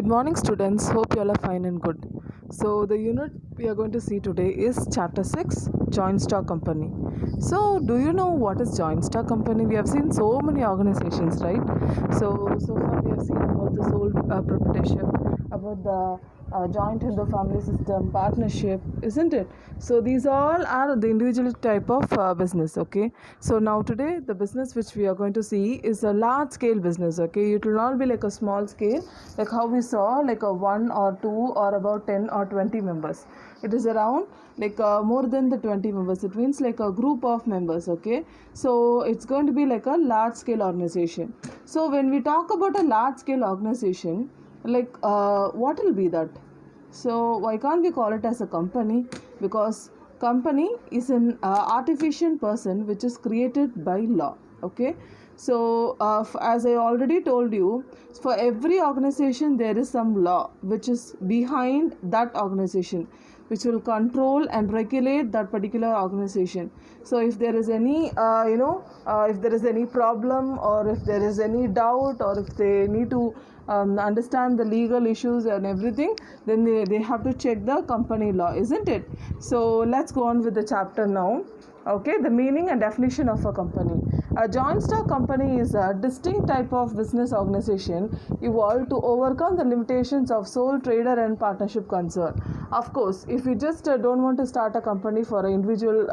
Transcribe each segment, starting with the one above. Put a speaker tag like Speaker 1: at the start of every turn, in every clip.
Speaker 1: Good morning, students. Hope you all are fine and good. So, the unit we are going to see today is Chapter 6 Joint Stock Company. So, do you know what is Joint Stock Company? We have seen so many organizations, right? So far we have seen about the sole proprietorship, about the joint Hindu family system, partnership, isn't it? So, these all are the individual type of business, okay? So, now today the business which we are going to see is a large scale business, okay? It will not be like a small scale, like how we saw, like a 1 or 2 or about 10 or 20 members. It is around like more than the 20 members. It means like a group of members, okay? So, it's going to be like a large scale organization. So, when we talk about a large scale organization, like what will be that? So why can't we call it as a company? Because company is an artificial person which is created by law, okay? So as I already told you, for every organization there is some law which is behind that organization, which will control and regulate that particular organization. So if there is any if there is any problem, or if there is any doubt, or if they need to understand the legal issues and everything, then they have to check the company law, isn't it? So let's go on with the chapter now. Okay, the meaning and definition of a company. A joint stock company is a distinct type of business organization evolved to overcome the limitations of sole trader and partnership concern. Of course, if you just don't want to start a company for an individual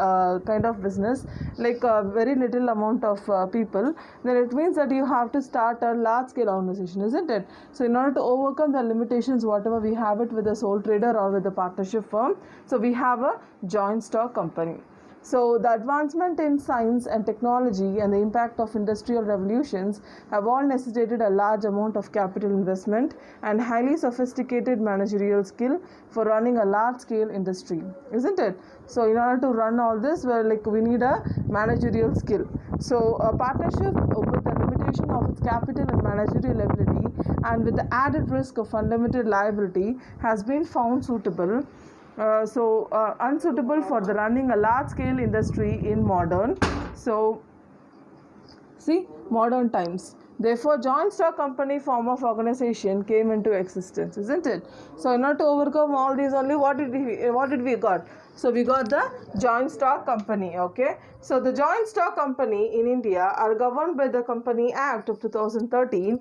Speaker 1: kind of business, like a very little amount of people, then it means that you have to start a large scale organization, isn't it? So in order to overcome the limitations, whatever we have it with a sole trader or with a partnership firm, so we have a joint stock company. So, the advancement in science and technology and the impact of industrial revolutions have all necessitated a large amount of capital investment and highly sophisticated managerial skill for running a large scale industry, isn't it? So, in order to run all this, we need a managerial skill. So, a partnership with the limitation of its capital and managerial ability, and with the added risk of unlimited liability, has been found suitable. Unsuitable for the running a large scale industry in modern times. Therefore, joint stock company form of organization came into existence, isn't it? So in order to overcome all these, only what did we got? So we got the joint stock company, okay? So the joint stock company in India are governed by the Company Act of 2013.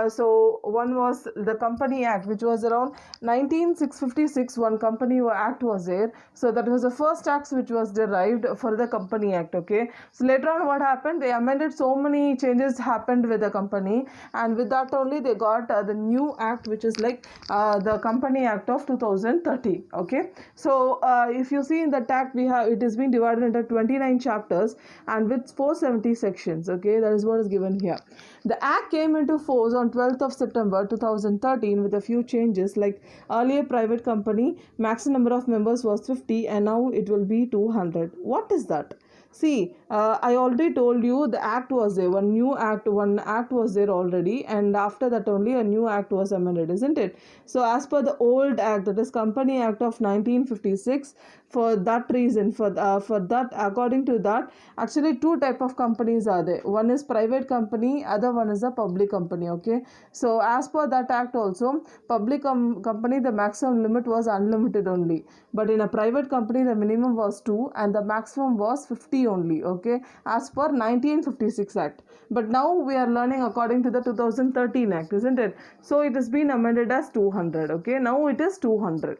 Speaker 1: So one was the Company Act, which was around 19656. One Company Act was there. So that was the first act which was derived for the Company Act, okay? So later on what happened? They amended, so many changes happened with the company, and with that only they got the new act, which is like the Company Act of 2030, okay? So if you see in that act, it has been divided into 29 chapters and with 470 sections, okay? That is what is given here. The act came into force on 12th of September 2013 with a few changes, like earlier private company maximum number of members was 50 and now it will be 200. What is that? See, I already told you the act was there. One act was there already, and after that only a new act was amended, isn't it? So as per the old act, that is Company Act of 1956, for that reason, according to that, actually two type of companies are there. One is private company, other one is a public company, okay? So as per that act also, public company, the maximum limit was unlimited only, but in a private company the minimum was 2 and the maximum was 50 only, okay, as per 1956 act. But now we are learning according to the 2013 act, isn't it? So it has been amended as 200, okay? Now it is 200.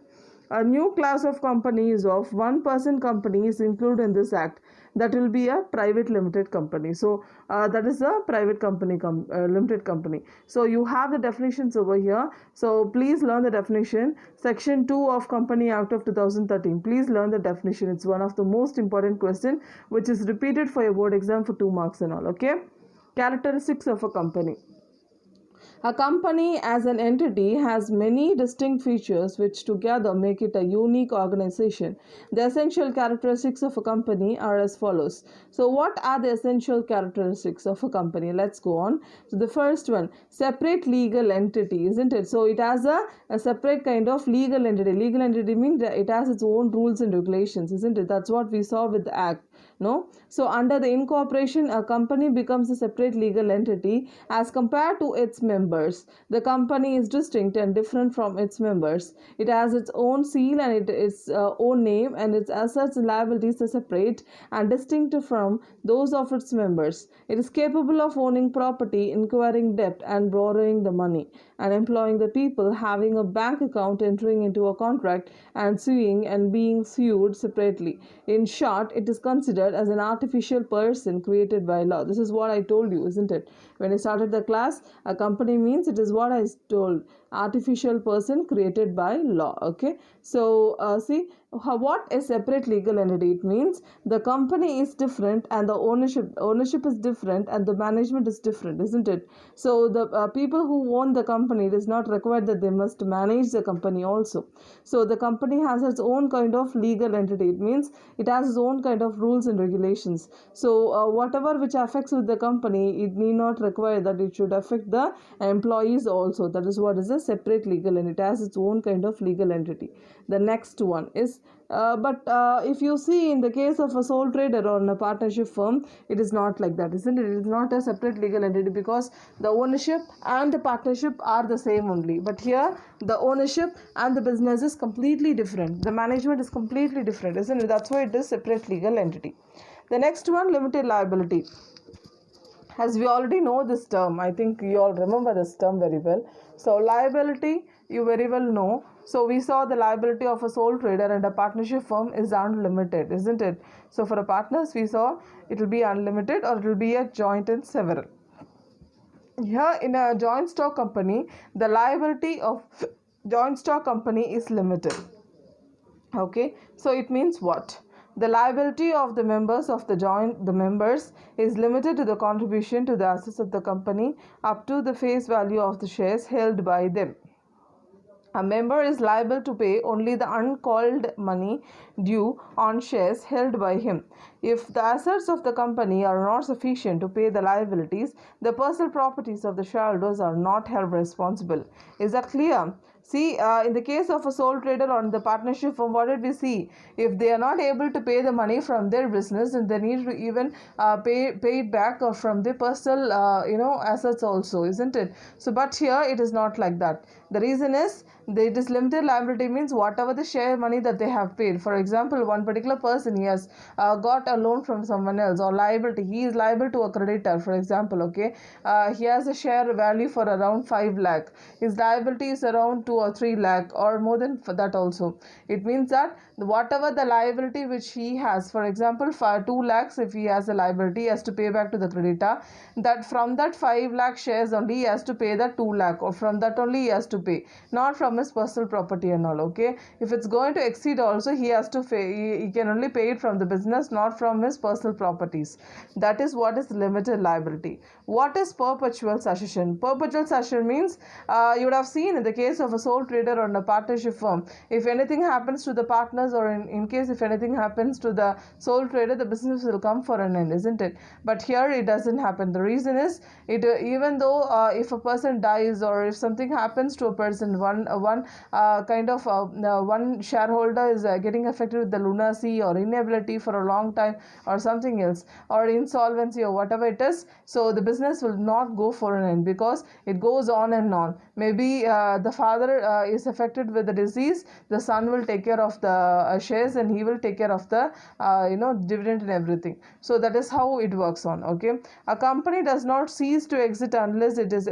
Speaker 1: A new class of companies of one-person companies included in this act. That will be a private limited company. So that is a private company, limited company. So you have the definitions over here. So please learn the definition. Section 2 of Company Act of 2013. Please learn the definition. It's one of the most important question which is repeated for your board exam for 2 marks and all. Okay. Characteristics of a company. A company as an entity has many distinct features which together make it a unique organization. The essential characteristics of a company are as follows. So what are the essential characteristics of a company? Let's go on. So the first one, separate legal entity, isn't it? So it has a separate kind of legal entity. Legal entity means it has its own rules and regulations, isn't it? That's what we saw with the act. No. So under the incorporation, a company becomes a separate legal entity as compared to its members. The company is distinct and different from its members. It has its own seal and its own name, and its assets and liabilities are separate and distinct from those of its members. It is capable of owning property, incurring debt, and borrowing the money, and employing the people, having a bank account, entering into a contract, and suing and being sued separately. In short, it is considered as an artificial person created by law. This is what I told you, isn't it? When I started the class, a company means, it is what I told, artificial person created by law. Okay, so see what a separate legal entity. It means the company is different and the ownership is different and the management is different, isn't it? So the people who own the company, it is not required that they must manage the company also. So the company has its own kind of legal entity. It means it has its own kind of rules and regulations. So whatever which affects with the company, it need not require that it should affect the employees also. That is what is a separate legal entity. It has its own kind of legal entity. The next one is but if you see in the case of a sole trader or in a partnership firm, it is not like that, isn't it? It is not a separate legal entity because the ownership and the partnership are the same only. But here, the ownership and the business is completely different. The management is completely different, isn't it? That's why it is separate legal entity. The next one, limited liability. As we already know this term, I think you all remember this term very well. So liability, you very well know. So we saw the liability of a sole trader and a partnership firm is unlimited, isn't it? So for a partners, we saw it will be unlimited or it will be a joint and several. Here in a joint stock company, the liability of joint stock company is limited. Okay, so it means what? The liability of the members of the members is limited to the contribution to the assets of the company up to the face value of the shares held by them. A member is liable to pay only the uncalled money due on shares held by him. If the assets of the company are not sufficient to pay the liabilities, the personal properties of the shareholders are not held responsible. Is that clear? See, in the case of a sole trader or in the partnership firm, what did we see? If they are not able to pay the money from their business, then they need to even pay it back from their personal, assets also, isn't it? So, but here it is not like that. The reason is it is limited liability means whatever the share money that they have paid. For example, one particular person, he has got a loan from someone else, or liability, he is liable to a creditor, for example. Okay, he has a share value for around 5 lakh. His liability is around 2 or 3 lakh or more than that also. It means that whatever the liability which he has, for example, for 2 lakhs, if he has a liability, he has to pay back to the creditor. That from that 5 lakh shares only he has to pay the 2 lakh, or from that only he has to pay, not from his personal property and all. Okay, if it's going to exceed also, he has to pay, he can only pay it from the business, not from his personal properties. That is what is limited liability. What is perpetual succession? Perpetual succession means you would have seen in the case of a sole trader or in a partnership firm, if anything happens to the partners, or in case if anything happens to the sole trader, the business will come for an end, isn't it? But here it doesn't happen. The reason is, it even though if a person dies or if something happens to a person, one shareholder is getting affected with the lunacy or inability for a long time or something else, or insolvency or whatever it is, so the business will not go for an end because it goes on and on. Maybe the father is affected with the disease, the son will take care of the shares and he will take care of the dividend and everything. So that is how it works on. Okay, a company does not cease to exist unless it is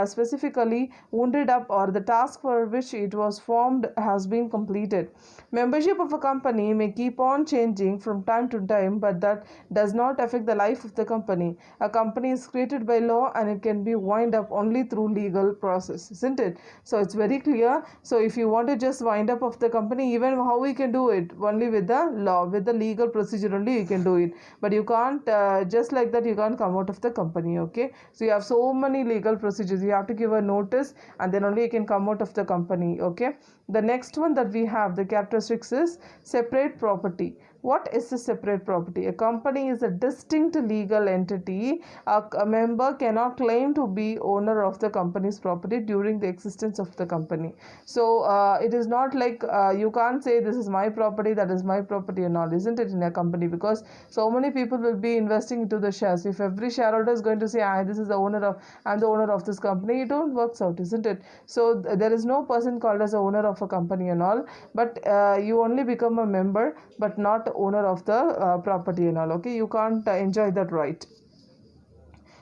Speaker 1: specifically wounded up or the task for which it was formed has been completed. Membership of a company may keep on changing from time to time, but that does not affect the life of the company. A company is created by law and it can be wind up only through legal process, isn't it? So it's very clear. So if you want to just wind up of the company, even how we can do it, only with the law, with the legal procedure only you can do it. But you can't just like that you can't come out of the company. Okay, so you have so many legal procedures. You have to give a notice and then only you can come out of the company. Okay, the next one that we have, the characteristics is separate property. What is a separate property? A company is a distinct legal entity. A member cannot claim to be owner of the company's property during the existence of the company. So it is not like you can't say this is my property, that is my property and all, isn't it, in a company? Because so many people will be investing into the shares. If every shareholder is going to say, this is the owner of, I'm the owner of this company, it don't works out, isn't it? So there is no person called as the owner of a company and all, but you only become a member but not owner of the property and all. Okay, you can't enjoy that right.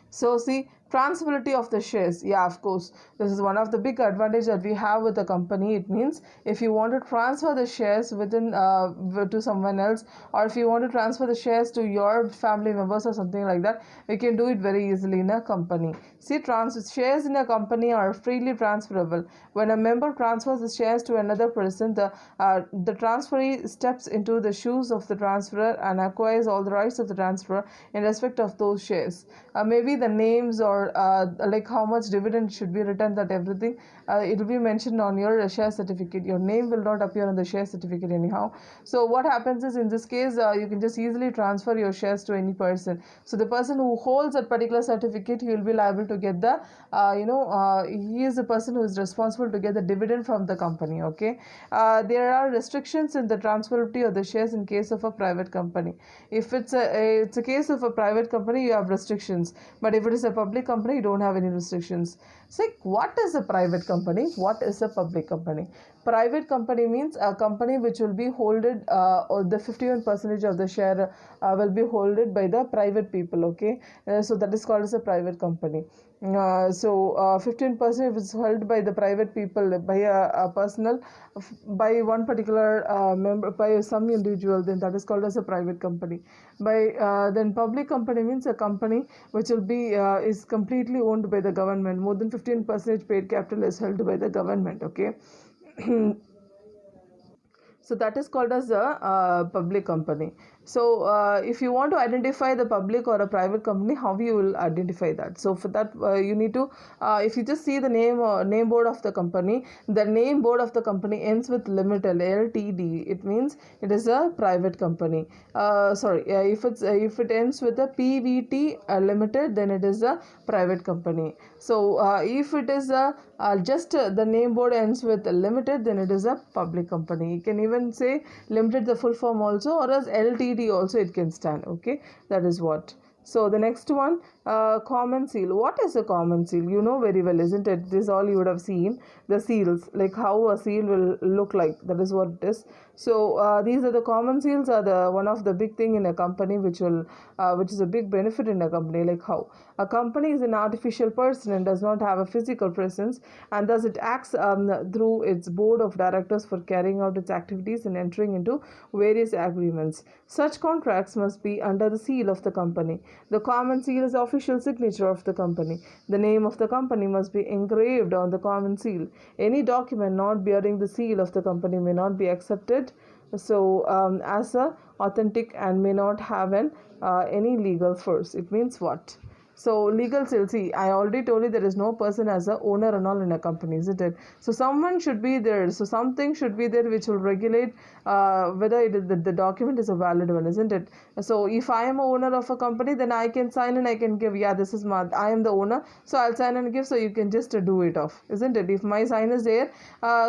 Speaker 1: So see, transferability of the shares. Yeah, of course, this is one of the big advantage that we have with the company. It means if you want to transfer the shares within to someone else, or if you want to transfer the shares to your family members or something like that, you can do it very easily in a company. See, shares in a company are freely transferable. When a member transfers the shares to another person, the transferee steps into the shoes of the transferor and acquires all the rights of the transferor in respect of those shares. Maybe the names or like how much dividend should be returned, that everything it will be mentioned on your share certificate. Your name will not appear on the share certificate anyhow. So what happens is, in this case, you can just easily transfer your shares to any person. So the person who holds that particular certificate, he will be liable to get the he is the person who is responsible to get the dividend from the company. Okay, there are restrictions in the transferability of the shares in case of a private company. If it's a case of a private company, you have restrictions, but if it is a public company, you don't have any restrictions. So what is a private company? What is a public company? Private company means a company which will be holded or the 51% of the share will be holded by the private people. Okay, so that is called as a private company. 15% is held by the private people, by a personal, by one particular member, by some individual, then that is called as a private company. By then public company means a company which will be is completely owned by the government. More than 15% paid capital is held by the government. Okay. So that is called as a public company. So if you want to identify the public or a private company, how you will identify that? So for that you need to if you just see the name board of the company, the name board of the company ends with limited, LTD. It means it is a private company. If it ends with a PVT limited, then it is a private company. So if it is just the name board ends with limited, then it is a public company. You can even say limited, the full form also, or as LTD also it can stand. Okay, that is what. So the next one, common seal. What is a common seal? You know very well, isn't it? This all you would have seen, the seals, like how a seal will look like. That is what it is. So these are the common seals, are the one of the big thing in a company, which is a big benefit in a company. Like how a company is an artificial person and does not have a physical presence, and thus it acts through its board of directors for carrying out its activities and entering into various agreements. Such contracts must be under the seal of the company. The common seal is the official signature of the company. The name of the company must be engraved on the common seal. Any document not bearing the seal of the company may not be accepted as a authentic and may not have any legal force. It means what? So legal seal, see, I already told you there is no person as a owner and all in a company, isn't it? So someone should be there. So something should be there which will regulate whether the document is a valid one, isn't it? So if I am a owner of a company, then I can sign and I can give, yeah, this is I am the owner, so I'll sign and give, so you can just do it off, isn't it? If my sign is there,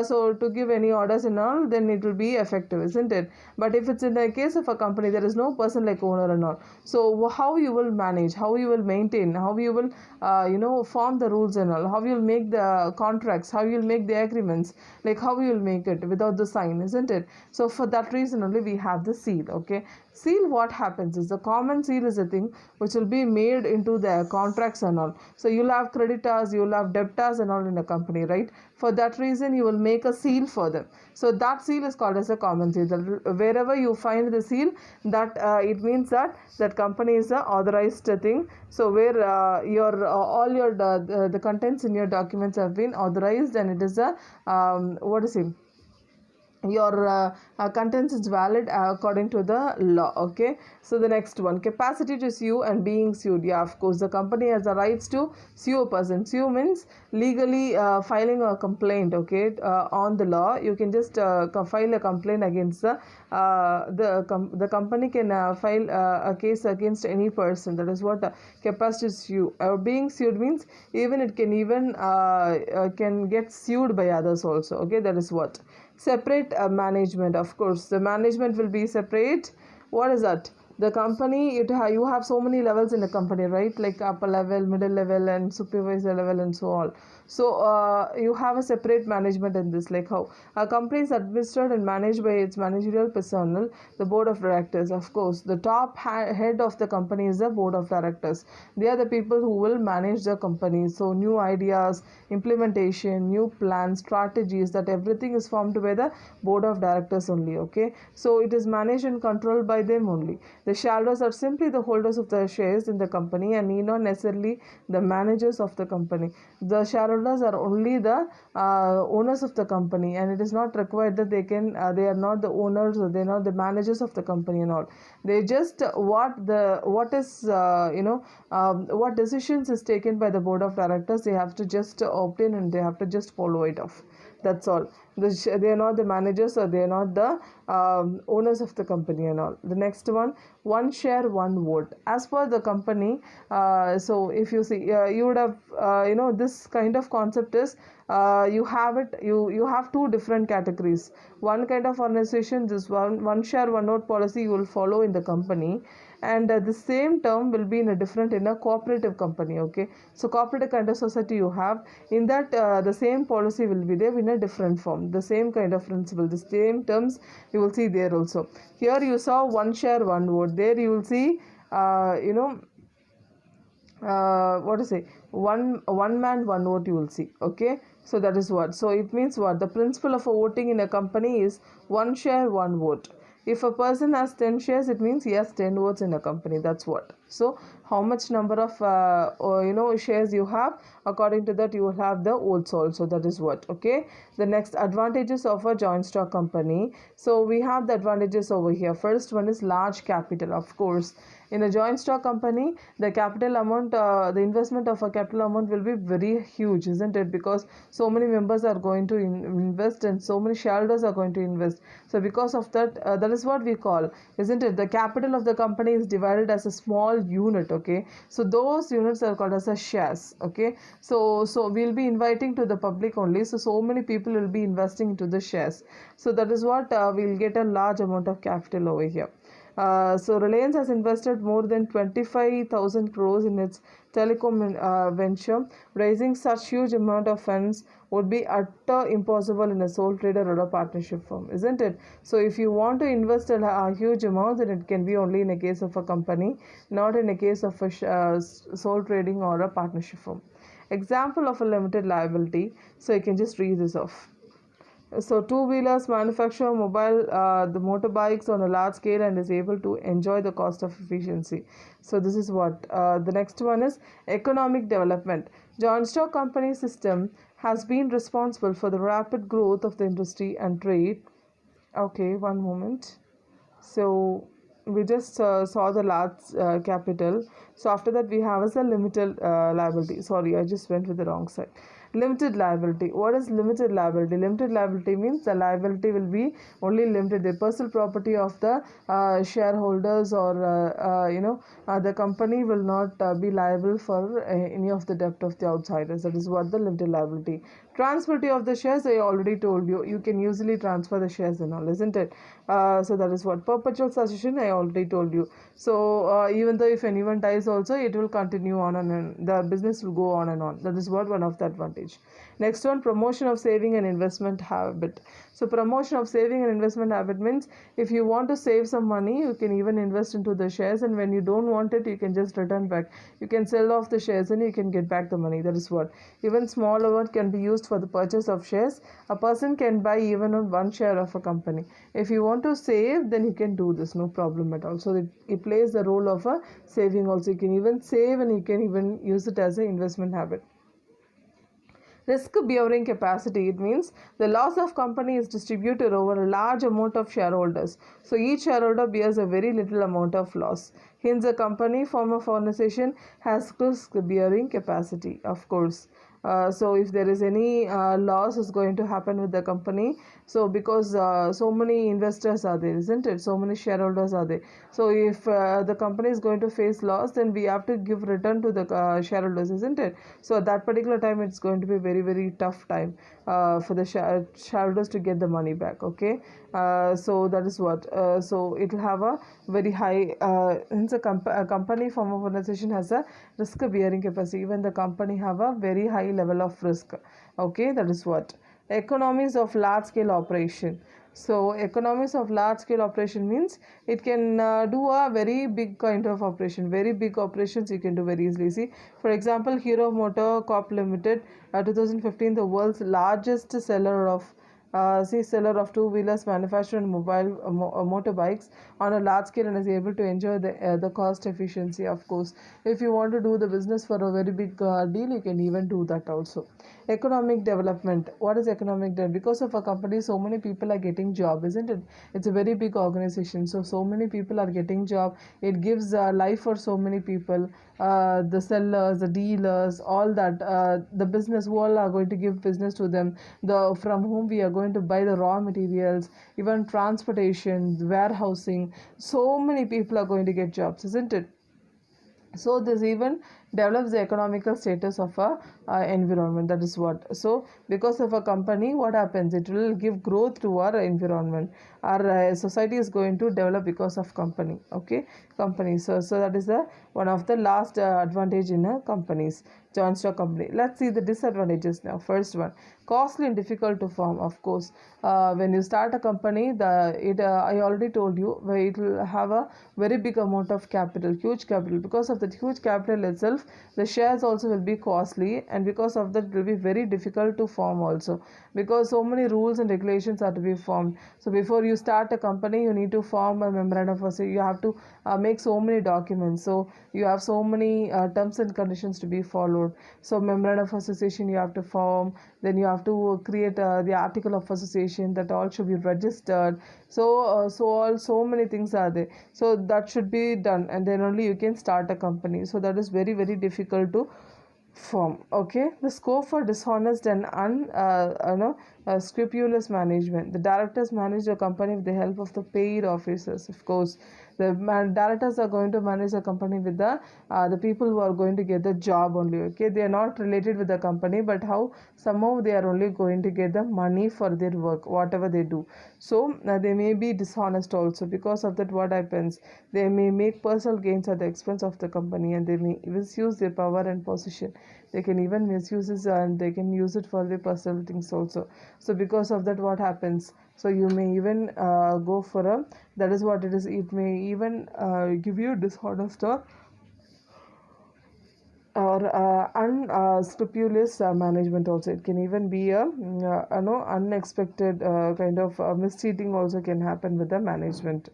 Speaker 1: so to give any orders and all, then it will be effective, isn't it? But if it's in the case of a company, there is no person like owner and all. So how you will manage, how you will maintain, how you will form the rules and all, how you will make the contracts, how you will make the agreements, like how you will make it without the sign, isn't it? So for that reason only we have the seal. Okay, seal, what happens is the common seal is a thing which will be made into the contracts and all. So you'll have creditors, you'll have debtors and all in a company, right? For that reason you will make a seal for them. So that seal is called as a common seal. Wherever you find the seal, that it means that company is a authorized thing. So where all your the contents in your documents have been authorized, and it is a what is it? your contents is valid according to the law. Okay, so the next one, capacity to sue and being sued. Yeah, of course, the company has the rights to sue a person. Sue means legally filing a complaint. Okay, on the law you can just file a complaint against the company can file a case against any person. That is what capacity to sue. Being sued means even it can even can get sued by others also. Okay, that is what. Separate management. Of course, the management will be separate. What is that? The company, you have so many levels in the company, right? Like upper level, middle level, and supervisor level, and so on. So you have a separate management in this, like how a company is administered and managed by its managerial personnel, the board of directors. Of course, the top head of the company is the board of directors. They are the people who will manage the company. So new ideas, implementation, new plans, strategies, that everything is formed by the board of directors only. Okay, so it is managed and controlled by them only. The shareholders are simply the holders of the shares in the company and need not necessarily the managers of the company. The shareholders are only the owners of the company, and it is not required that they are not the owners, or they are not the managers of the company and all. They just what is what decisions is taken by the board of directors, they have to just obtain and they have to just follow it off. That's all. They are not the managers, or they are not the owners of the company and all. The next one share, one vote. As per the company, so if you see, you would have, this kind of concept is, you have two different categories. One kind of organization, this one share, one vote policy you will follow in the company, and the same term will be in a cooperative company. Okay, so cooperative kind of society you have, in that the same policy will be there in a different form, the same kind of principle, the same terms you will see there also. Here you saw one share, one vote. There you will see what to say, one man, one vote, you will see. Okay, so that is what. So it means what, the principle of voting in a company is one share, one vote. If a person has 10 shares, it means he has 10 votes in a company. That's what. So how much number of shares you have, according to that you will have the votes also. That is what. Okay, the next, advantages of a joint stock company. So we have the advantages over here. First one is large capital. Of course, in a joint stock company, the capital amount, the investment of a capital amount will be very huge, isn't it? Because so many members are going to invest, and so many shareholders are going to invest. So because of that, that is what we call, isn't it, the capital of the company is divided as a small unit. Okay, so those units are called as a shares. Okay, so we'll be inviting to the public only, so many people will be investing into the shares. So that is what, we'll get a large amount of capital over here. So Reliance has invested more than 25,000 crores in its telecom venture. Raising such huge amount of funds would be utter impossible in a sole trader or a partnership firm, isn't it? So if you want to invest a huge amount, then it can be only in a case of a company, not in a case of a sole trading or a partnership firm. Example of a limited liability. So you can just read this off. So two-wheelers manufacture the motorbikes on a large scale and is able to enjoy the cost of efficiency. So this is what. The next one is economic development. Joint stock company system has been responsible for the rapid growth of the industry and trade. Okay, one moment. So we just saw the large capital. So after that we have as a limited liability. Sorry, I just went with the wrong side. Limited liability. What is limited liability? Limited liability means the liability will be only limited. The personal property of the shareholders, or the company will not be liable for any of the debt of the outsiders. That is what the limited liability. Transferability of the shares, I already told you. You can easily transfer the shares and all, isn't it? So that is what. Perpetual succession, I already told you. So even though if anyone dies also, it will continue on and on. The business will go on and on. That is what one of the advantage. Next one, promotion of saving and investment habit. So promotion of saving and investment habit means if you want to save some money, you can even invest into the shares, and when you don't want it, you can just return back. You can sell off the shares and you can get back the money. That is what. Even small amount can be used for the purchase of shares. A person can buy even on one share of a company. If you want to save, then you can do this, no problem at all. So it plays the role of a saving also. You can even save and you can even use it as an investment habit. Risk bearing capacity, it means the loss of company is distributed over a large amount of shareholders. So each shareholder bears a very little amount of loss. Hence, a company form of organization has risk bearing capacity, of course. So if there is any loss is going to happen with the company, so because so many investors are there, isn't it, so many shareholders are there, so if the company is going to face loss, then we have to give return to the shareholders, isn't it? So at that particular time it's going to be very very tough time for the shareholders to get the money back. Okay, so that is what so it will have a very high hence a company form of organization has a risk bearing capacity. Even the company have a very high level of risk. Okay, that is what economies of large scale operation. So economies of large scale operation means it can do a very big kind of operation, very big operations you can do very easily. See, for example, Hero Motor Corp Limited, 2015, the world's largest seller of seller of two-wheelers, manufacture and mobile motorbikes on a large scale, and is able to enjoy the cost efficiency. Of course, if you want to do the business for a very big deal, you can even do that also. Economic development. What is economic development? Because of a company, so many people are getting job, isn't it? It's a very big organization, so many people are getting job. It gives life for so many people. The sellers, the dealers, all that, the business, who all are going to give business to them, the from whom we are going to buy the raw materials, even transportation, warehousing, so many people are going to get jobs, isn't it? So this even develops the economical status of a environment. That is what. So because of a company, what happens, it will give growth to our environment. Our society is going to develop because of company. Okay, company. So that is the one of the last advantage in a companies, joint stock company. Let's see the disadvantages now. First one, costly and difficult to form. Of course, when you start a company, I already told you, it will have a very big amount of capital, huge capital. Because of that huge capital itself, the shares also will be costly, and because of that it will be very difficult to form also, because so many rules and regulations are to be formed. So before you start a company, you need to form a memorandum of association. You have to make so many documents, so you have so many terms and conditions to be followed. So memorandum of association you have to form, then you have to create the article of association, that all should be registered. So many things are there, so that should be done, and then only you can start a company. So that is very very difficult to form. Okay, the scope for dishonest and scrupulous management. The directors manage the company with the help of the paid officers. Of course, the directors are going to manage the company with the people who are going to get the job only. Okay, they are not related with the company, but how somehow they are only going to get the money for their work, whatever they do. So they may be dishonest also. Because of that, what happens, they may make personal gains at the expense of the company, and they may misuse their power and position. They can even misuse it, and they can use it for their personal things also. So because of that, what happens, so you may even go for a, that is what it is, it may even give you dishonest or unscrupulous management also. It can even be a unexpected kind of mistreating also can happen with the management.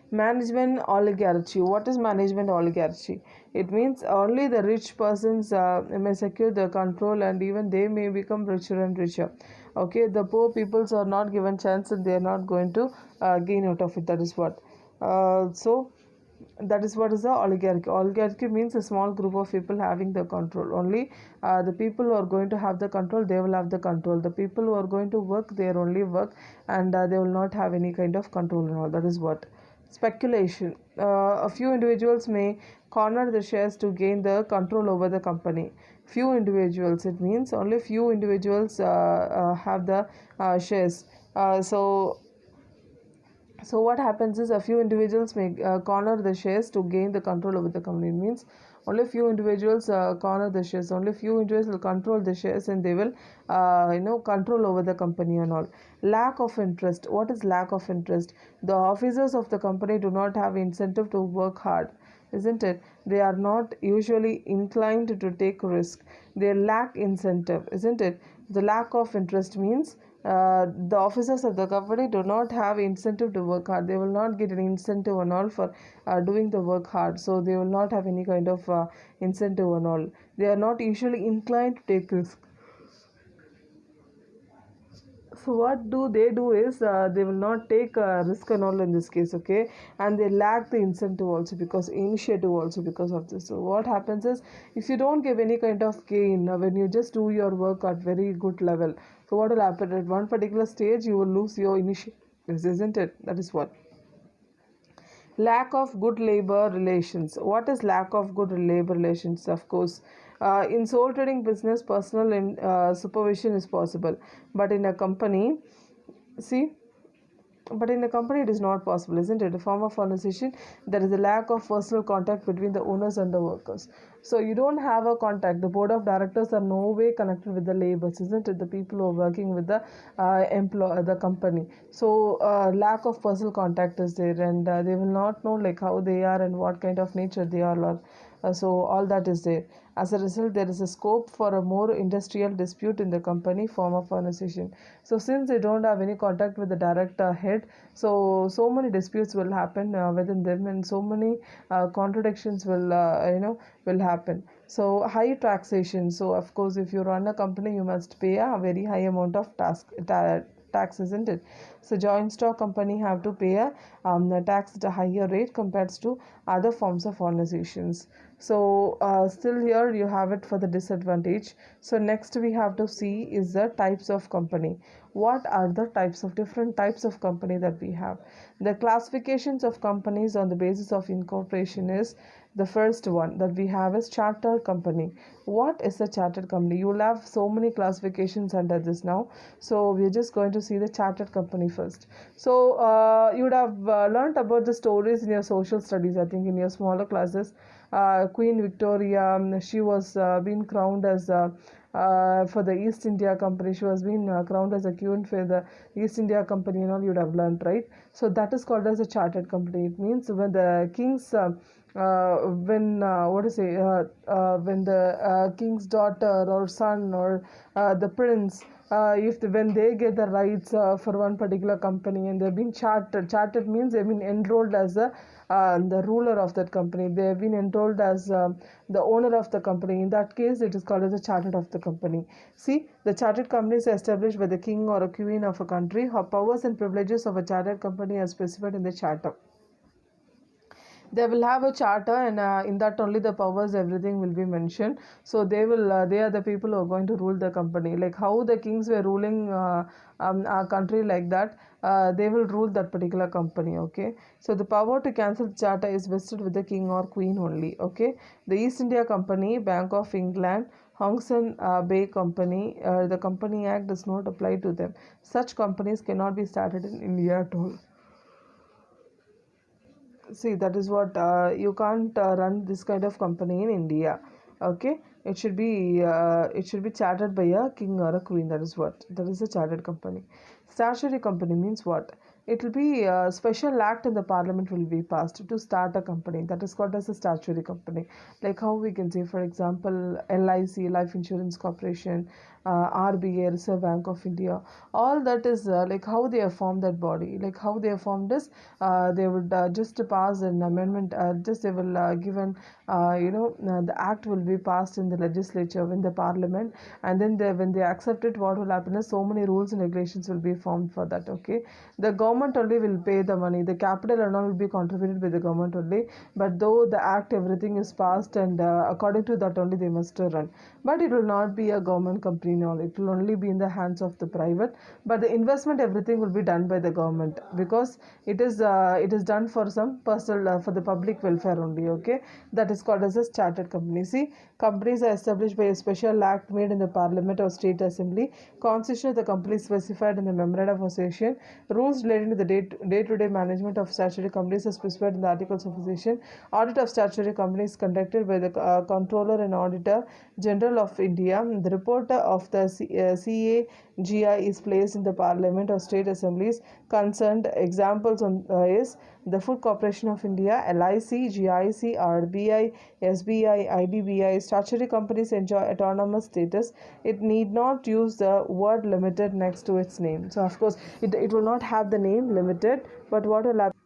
Speaker 1: Management oligarchy. What is management oligarchy? It means only the rich persons may secure the control, and even they may become richer and richer. Okay, the poor peoples are not given chance, and they are not going to gain out of it. That is what. So that is what is the oligarchy. Oligarchy means a small group of people having the control. Only the people who are going to have the control, they will have the control. The people who are going to work, they are only work, and they will not have any kind of control and all. That is what. Speculation. A few individuals may corner the shares to gain the control over the company. Few individuals, it means only few individuals have the shares. So what happens is, a few individuals may corner the shares to gain the control over the company. It means only few individuals corner the shares. Only few individuals will control the shares, and they will control over the company and all. Lack of interest. What is lack of interest? The officers of the company do not have incentive to work hard, isn't it? They are not usually inclined to take risk. They lack incentive, isn't it? The lack of interest means the officers of the company do not have incentive to work hard. They will not get any incentive and all for doing the work hard. So they will not have any kind of incentive and all. They are not usually inclined to take risk. So what do they do is they will not take risk and all in this case, okay, and they lack the incentive also, because initiative also, because of this. So what happens is, if you don't give any kind of gain when you just do your work at very good level, so what will happen at one particular stage, you will lose your initiative, isn't it? That is what. Lack of good labor relations. What is lack of good labor relations? Of course, in sole trading business, personal supervision is possible, but in a company, see, but in a company, it is not possible, isn't it? A form of organization, there is a lack of personal contact between the owners and the workers. So you don't have a contact. The board of directors are no way connected with the laborers, isn't it? The people who are working with the the company. So lack of personal contact is there, and they will not know like how they are and what kind of nature they are. So all that is there. As a result, there is a scope for a more industrial dispute in the company form of organization. So since they don't have any contact with the direct head, so many disputes will happen within them, and so many contradictions will happen. So high taxation. So of course, if you run a company, you must pay a very high amount of tax, isn't it? So joint stock company have to pay a tax at a higher rate compared to other forms of organizations. So still here you have it for the disadvantage. So next we have to see is the types of company. What are the different types of company that we have? The classifications of companies on the basis of incorporation is, the first one that we have is chartered company. What is a chartered company? You will have so many classifications under this now. So we're just going to see the chartered company first. So you would have learnt about the stories in your social studies, I think, in your smaller classes. Queen Victoria, she was being crowned as for the East India Company. She was being crowned as a queen for the East India Company, and all you would have learned, right? So that is called as a chartered company. It means when the king's when what to say when the king's daughter or son or the prince, when they get the rights for one particular company and they've been chartered means they've been enrolled as the ruler of that company. They have been enrolled as the owner of the company. In that case, it is called as a chartered of the company. See, the chartered company is established by the king or a queen of a country. Her powers and privileges of a chartered company are specified in the charter. They will have a charter, and in that only the powers, everything will be mentioned. So they are the people who are going to rule the company, like how the kings were ruling our country, like that they will rule that particular company. Okay, so the power to cancel the charter is vested with the king or queen only. Okay, the East India Company, Bank of England, Hongsan Bay Company, the Company Act does not apply to them. Such companies cannot be started in India at all. See, that is what you can't run this kind of company in India. Okay, it should be chartered by a king or a queen. That is a chartered company. Statutory company means what? It will be a special act in the parliament will be passed to start a company. That is called as a statutory company. Like how we can say, for example, LIC, Life Insurance Corporation, RBA, Reserve Bank of India. All that is like how they have formed that body. Like how they have formed this, they would just pass an amendment. Just they will given, the act will be passed in the legislature, in the parliament, and then when they accept it, what will happen is so many rules and regulations will be formed for that. Okay, the government only will pay the money. The capital and all will be contributed by the government only. But though the act, everything is passed, and according to that only they must run. But it will not be a government company. No, it will only be in the hands of the private. But the investment, everything will be done by the government, because it is done for some personal for the public welfare only. Okay, that is called as a chartered company. See, companies are established by a special act made in the parliament or state assembly. Constitution of the company specified in the memorandum of association. Rules related to the day-to-day management of statutory companies as specified in the Articles of Association. Audit of statutory companies conducted by the Controller and Auditor General of India. The report of the CAGI is placed in the Parliament or State Assemblies concerned. Examples is the Food Corporation of India, LIC, GIC, RBI, SBI, IDBI. Statutory companies enjoy autonomous status. It need not use the word limited next to its name. So of course it will not have the name limited, but what will happen?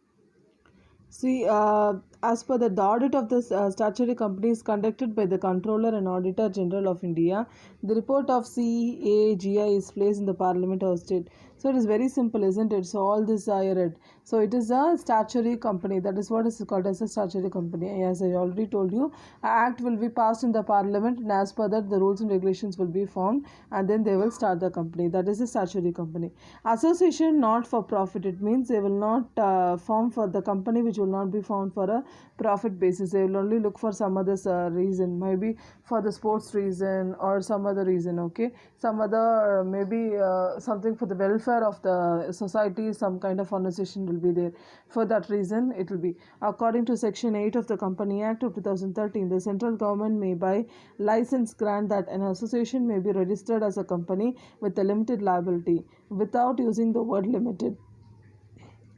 Speaker 1: See, as per the audit of the statutory companies conducted by the Controller and Auditor General of India, the report of CAGI is placed in the Parliament or State. So it is very simple, isn't it? So all this I read. So it is a statutory company. That is what is called as a statutory company. As I already told you, an act will be passed in the Parliament, and as per that, the rules and regulations will be formed, and then they will start the company. That is a statutory company. Association not for profit. It means they will not form for the company which will not be formed for a profit basis. They will only look for some other reason, maybe for the sports reason or some other reason. Okay, some other maybe something for the welfare of the society, some kind of organization will be there. For that reason it will be, according to section 8 of the Company Act of 2013, the central government may by license grant that an association may be registered as a company with a limited liability without using the word limited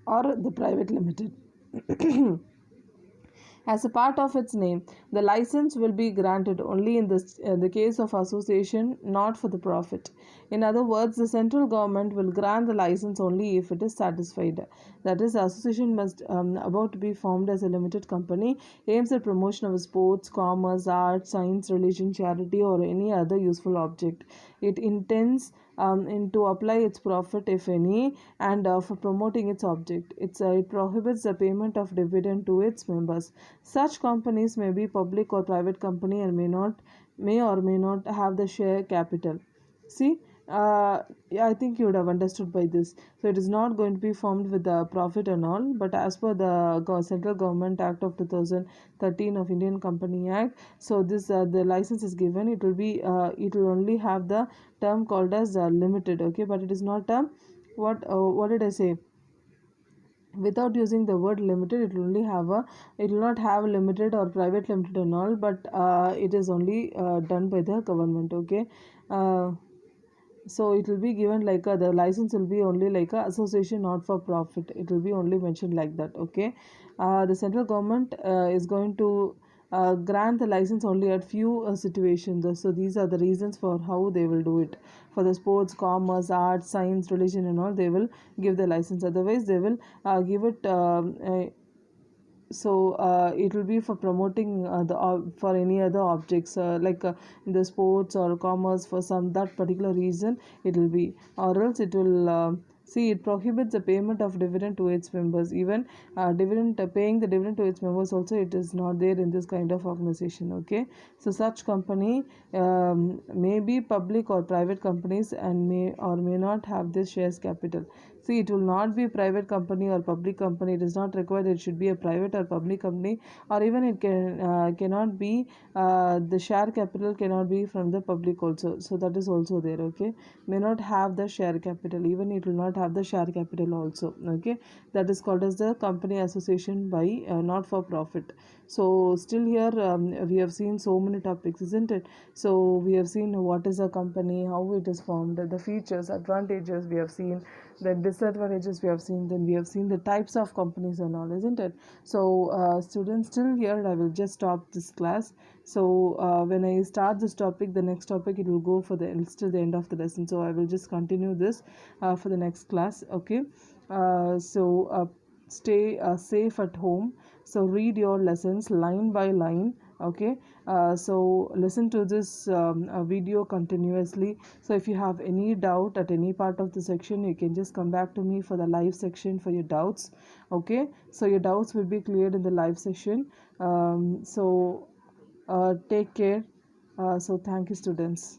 Speaker 1: or the private limited. As a part of its name, the license will be granted only in the case of association not for the profit. In other words, the central government will grant the license only if it is satisfied. That is, the association must about to be formed as a limited company aims at promotion of sports, commerce, art, science, religion, charity, or any other useful object. It intends to apply its profit, if any, and for promoting its object. It prohibits the payment of dividend to its members. Such companies may be public or private company and may or may not have the share capital. See, yeah, I think you would have understood by this. So it is not going to be formed with the profit and all, but as per the Central Government Act of 2013 of Indian Company Act, so this the license is given. It will only have the term called as limited. Okay, but it is not a what did I say? Without using the word limited, it will not have limited or private limited and all, but it is only done by the government. Okay, so it will be given like the license will be only like a association not for profit. It will be only mentioned like that. Okay, the central government is going to grant the license only at few situations. So these are the reasons for how they will do it. For the sports, commerce, arts, science, religion and all, they will give the license. Otherwise they will give it it will be for promoting for any other objects in the sports or commerce, for some that particular reason it will be, or else it will see, it prohibits the payment of dividend to its members. Even dividend paying the dividend to its members also, it is not there in this kind of organization. Okay, so such company may be public or private companies and may or may not have this shares capital. See, it will not be private company or public company. It is not required it should be a private or public company, or even it cannot be the share capital cannot be from the public also. So that is also there. Okay, may not have the share capital. Even it will not have the share capital also. Okay, that is called as the company association by not for profit. So still here we have seen so many topics, isn't it? So we have seen what is a company, how it is formed, the features, advantages we have seen, the disadvantages we have seen, then we have seen the types of companies and all, isn't it? So students, still here I will just stop this class. So when I start this topic, the next topic, it will go for till the end of the lesson. So I will just continue this for the next class. Okay, stay safe at home. So read your lessons line by line. Okay, so listen to this video continuously. So if you have any doubt at any part of the section, you can just come back to me for the live section for your doubts. Okay, so your doubts will be cleared in the live session. Take care. So thank you, students.